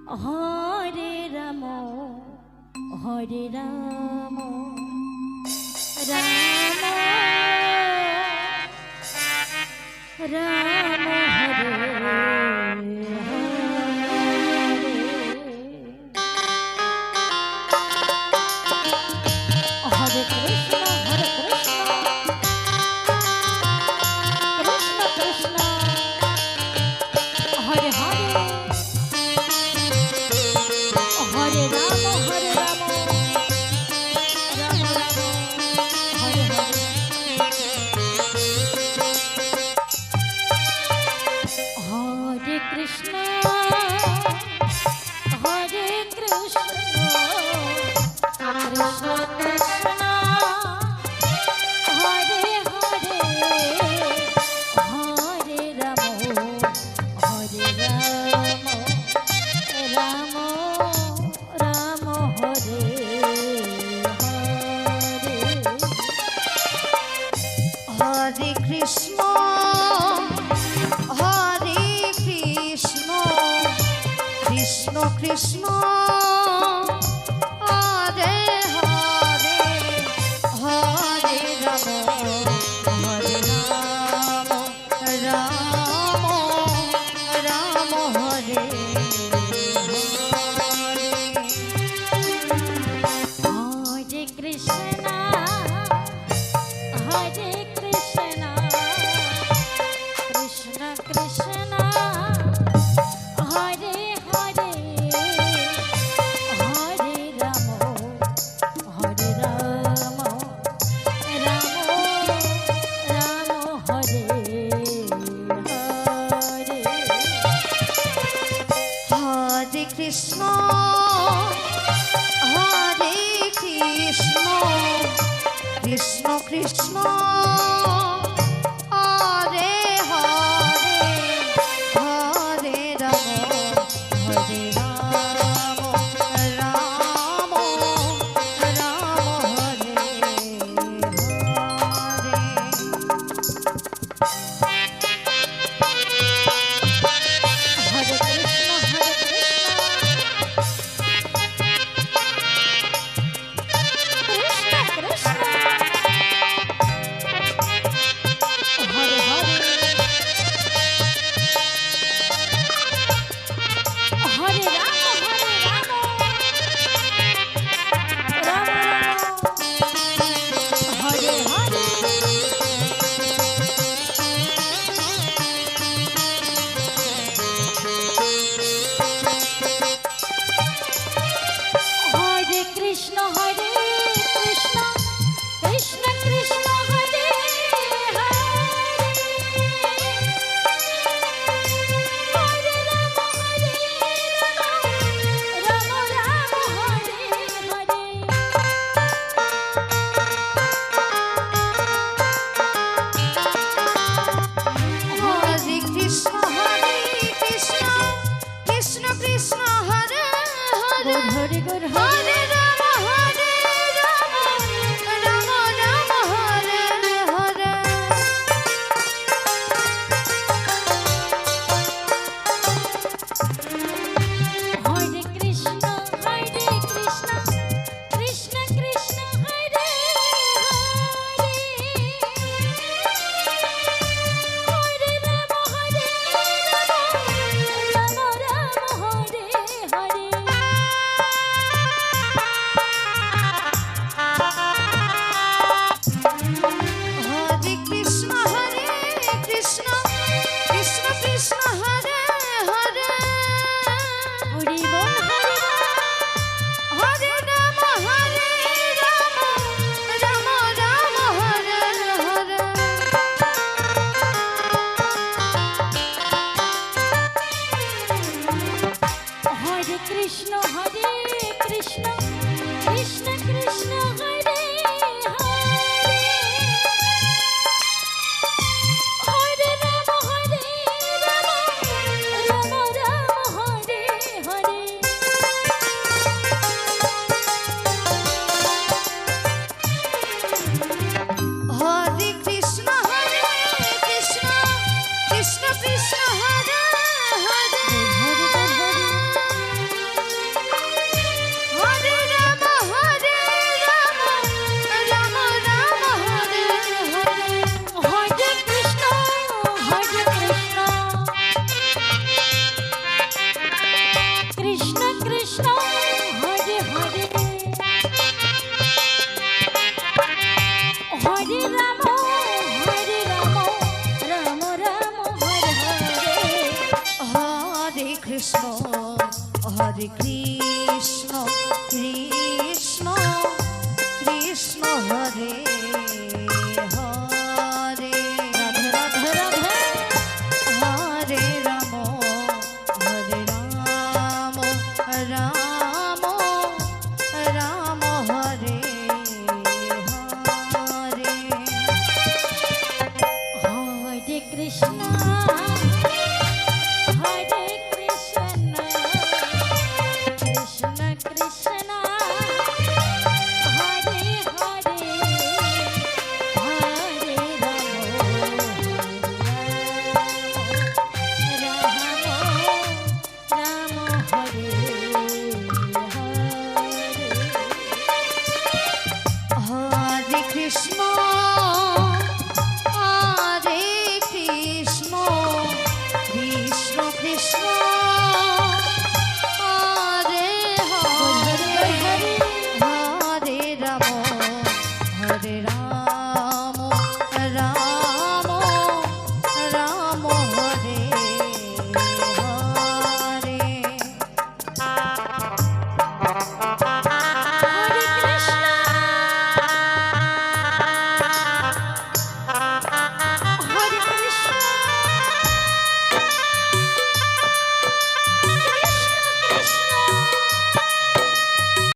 হরে Ram হরে Ram Ram Ram Hare Hare Krishna হরে Krishna Krishna Krishna Hare Hare Hare Ram হরে Ram Ram Ram Hare Hare Hare Krishna হরে Krishna Krishna Krishna Hare Hare Hare Ram হরে Ram Ram Ram Hare Hare Hare Krishna হরে Krishna Krishna Krishna Hare Hare Hare Ram হরে Ram Ram Ram Hare Hare Krishna হরে Krishna Krishna Krishna Hare Hare Hare Ram হরে Ram Ram Ram Hare Hare Hare Krishna হরে Krishna Krishna Krishna Hare Hare Hare Ram হরে Ram Ram Ram Hare Hare Hare Krishna হরে Krishna Krishna Krishna Hare Hare Hare Ram Ram Ram Hare Hare Hare Krishna হরে Krishna Krishna Krishna Hare Hare Hare Ram Ram Ram Hare Hare Hare Krishna হরে Krishna Krishna Krishna Hare Hare Hare Hare Hare Ram Ram Ram Hare Hare Hare Krishna Krishna Krishna Hare Hare Hare Ram Ram Ram Hare Hare Hare Krishna হরে Krishna Krishna Krishna Hare Hare Hari বল হরে Ram Ram Ram Hare Hare Hare Krishna Krishna Krishna Hare Hare Hare Ram Ram Ram Hare Hare Hare Krishna Krishna Krishna Hare Hare Krishna Krishna Hare Hare Hare Ram Ram Ram Hare Hare Hare Krishna হরে Krishna Krishna Krishna Hare Hare Radhe Radhe Radhe হরে Ram Ram Ram Hare Hare Hare Krishna হরে Krishna Krishna Krishna Hare Hare Hare Ram Ram Ram হরে